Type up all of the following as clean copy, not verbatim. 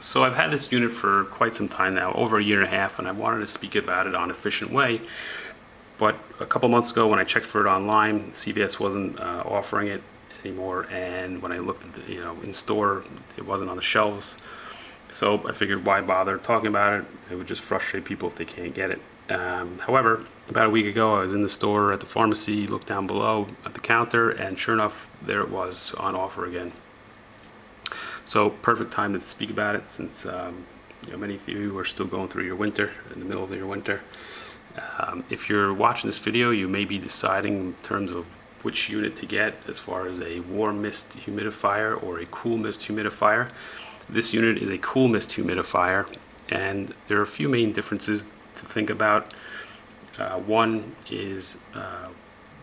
So I've had this unit for quite some time now, over a year and a half, and I wanted to speak about it on an efficient way. But a couple months ago when I checked for it online, CVS wasn't offering it anymore, and when I looked at the, in store, it wasn't on the shelves. So I figured, why bother talking about it? It would just frustrate people if they can't get it. However, about a week ago, I was in the store at the pharmacy, looked down below at the counter, and sure enough, there it was on offer again. So perfect time to speak about it, since many of you are still going through your winter, in the middle of your winter. If you're watching this video, you may be deciding in terms of which unit to get as far as a warm mist humidifier or a cool mist humidifier. This unit is a cool mist humidifier, and there are a few main differences to think about. One is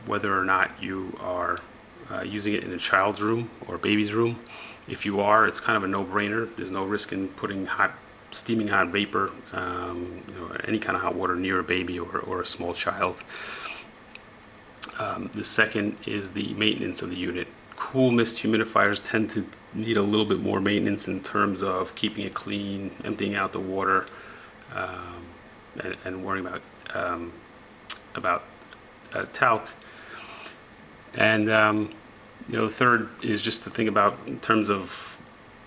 whether or not you are using it in a child's room or baby's room. If you are, it's kind of a no-brainer. There's no risk in putting steaming hot vapor, any kind of hot water near a baby or a small child. The second is the maintenance of the unit. Cool mist humidifiers tend to need a little bit more maintenance in terms of keeping it clean, emptying out the water, and worrying about talc. And the third is just to think about in terms of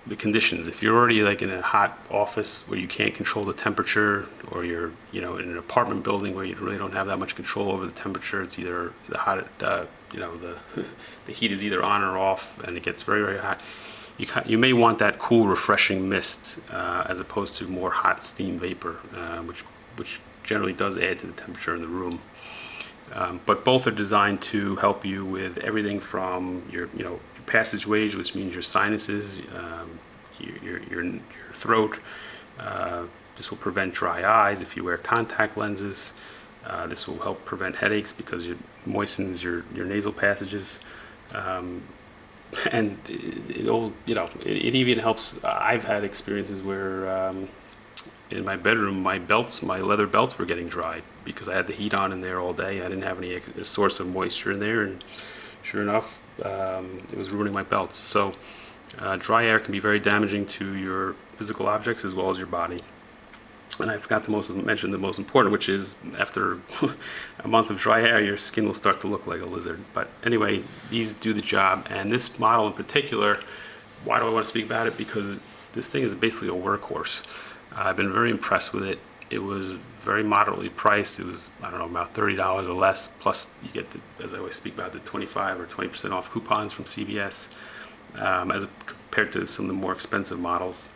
the conditions. If you're already like in a hot office where you can't control the temperature, or you're in an apartment building where you really don't have that much control over the temperature, it's either the hot, the heat is either on or off, and it gets very, very hot. You may want that cool, refreshing mist as opposed to more hot steam vapor, which generally does add to the temperature in the room. But both are designed to help you with everything from your passageways, which means your sinuses, your throat. This will prevent dry eyes if you wear contact lenses. This will help prevent headaches because it moistens your nasal passages. And it even helps. I've had experiences where in my bedroom, my leather belts were getting dried because I had the heat on in there all day. I didn't have any source of moisture in there, and sure enough, it was ruining my belts. So dry air can be very damaging to your physical objects as well as your body. And I forgot to mention the most important, which is after a month of dry air, your skin will start to look like a lizard. But anyway, these do the job. And this model in particular, why do I want to speak about it? Because this thing is basically a workhorse. I've been very impressed with it. It was very moderately priced. It was, I don't know, about $30 or less. Plus, you get, as I always speak about, the 25 or 20% off coupons from CVS, as compared to some of the more expensive models.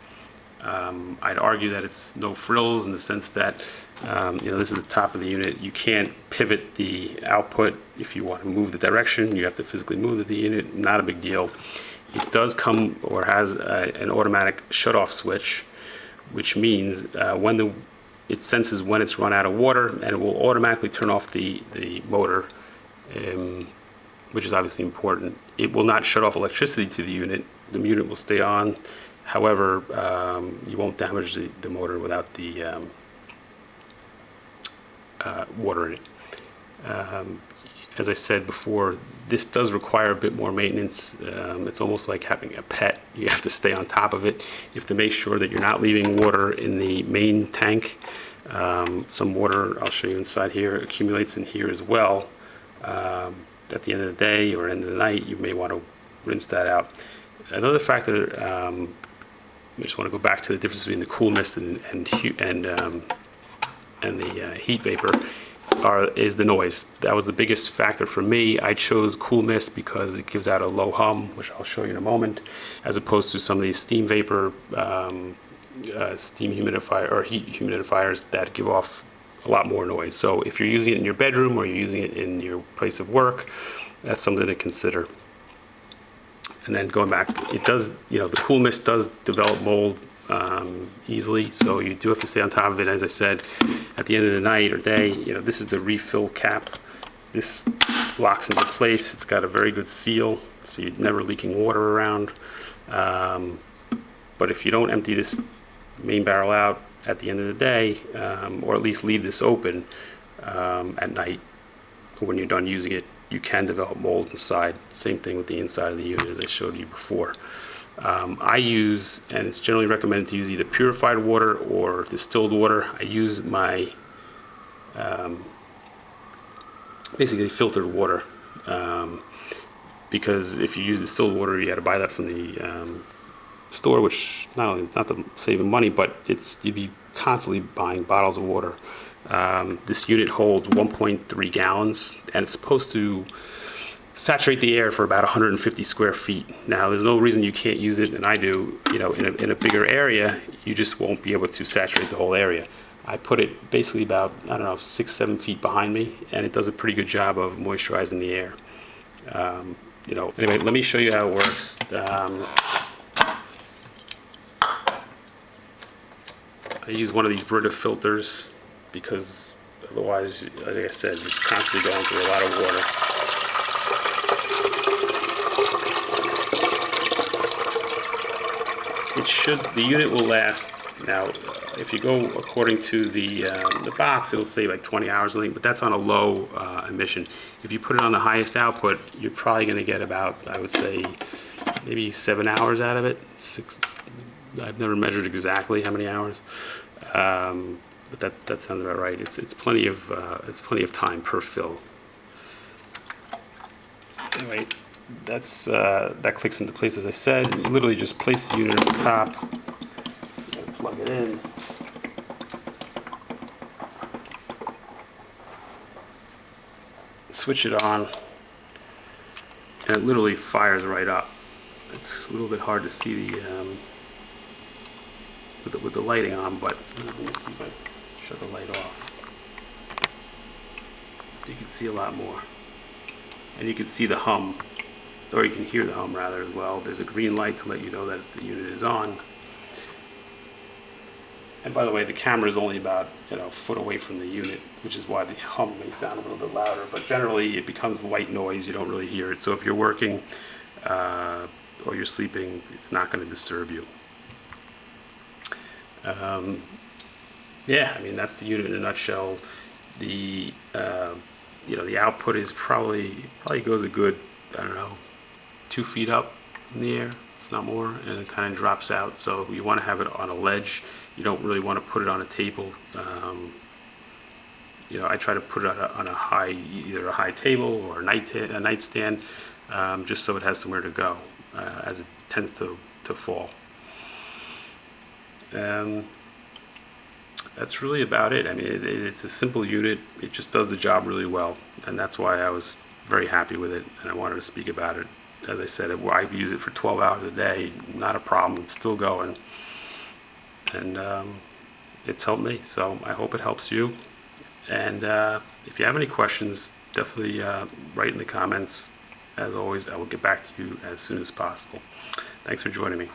I'd argue that it's no frills in the sense that, this is the top of the unit. You can't pivot the output if you want to move the direction. You have to physically move the unit. Not a big deal. It does come or has an automatic shut-off switch, which means it senses when it's run out of water, and it will automatically turn off the motor, which is obviously important. It will not shut off electricity to the unit. The unit will stay on. However, you won't damage the motor without the water in it. As I said before, this does require a bit more maintenance. It's almost like having a pet. You have to stay on top of it. You have to make sure that you're not leaving water in the main tank. Some water, I'll show you inside here, accumulates in here as well. At the end of the day or end of the night, you may want to rinse that out. Another factor, I just want to go back to the difference between the cool mist and the heat vapor. Is the noise. That was the biggest factor for me. I chose cool mist because it gives out a low hum, which I'll show you in a moment, as opposed to some of these steam vapor, steam humidifier or heat humidifiers that give off a lot more noise. So if you're using it in your bedroom or you're using it in your place of work, that's something to consider. And then going back, it does, the cool mist does develop mold easily, so you do have to stay on top of it. As I said, at the end of the night or day, this is the refill cap. This locks into place. It's got a very good seal, so you're never leaking water around. But if you don't empty this main barrel out at the end of the day, or at least leave this open at night when you're done using it, you can develop mold inside. Same thing with the inside of the unit as I showed you before. I use, and it's generally recommended to use either purified water or distilled water. I use my basically filtered water, because if you use distilled water, you got to buy that from the store, which not to save money, but you'd be constantly buying bottles of water. This unit holds 1.3 gallons, and it's supposed to saturate the air for about 150 square feet. Now, there's no reason you can't use it, and I do. In a bigger area, you just won't be able to saturate the whole area. I put it basically about, 6-7 feet behind me, and it does a pretty good job of moisturizing the air. Anyway, let me show you how it works. I use one of these Brita filters because otherwise, like I said, you're constantly going through a lot of water. The unit will last. Now, if you go according to the box, it'll say like 20 hours, but that's on a low emission. If you put it on the highest output, you're probably going to get about, I would say, maybe 7 hours out of it. I've never measured exactly how many hours, but that sounds about right. It's plenty of time per fill. Anyway, that clicks into place as I said. You literally just place the unit on the top, plug it in. Switch it on, and it literally fires right up. It's a little bit hard to see with the lighting on, but let me see if I shut the light off. You can see a lot more, and you can see the hum, or you can hear the hum rather as well. There's a green light to let you know that the unit is on. And by the way, the camera is only about a foot away from the unit, which is why the hum may sound a little bit louder. But generally, it becomes white noise. You don't really hear it. So if you're working or you're sleeping, it's not going to disturb you. Yeah, I mean, that's the unit in a nutshell. The output is probably goes a good 2 feet up in the air, if not more, and it kind of drops out. So you want to have it on a ledge. You don't really want to put it on a table. I try to put it on either a high table or a nightstand, just so it has somewhere to go, as it tends to fall. That's really about it. I mean, it's a simple unit. It just does the job really well, and that's why I was very happy with it, and I wanted to speak about it. As I said, I use it for 12 hours a day, not a problem. It's still going, and it's helped me. So I hope it helps you. And if you have any questions, definitely write in the comments. As always, I will get back to you as soon as possible. Thanks for joining me.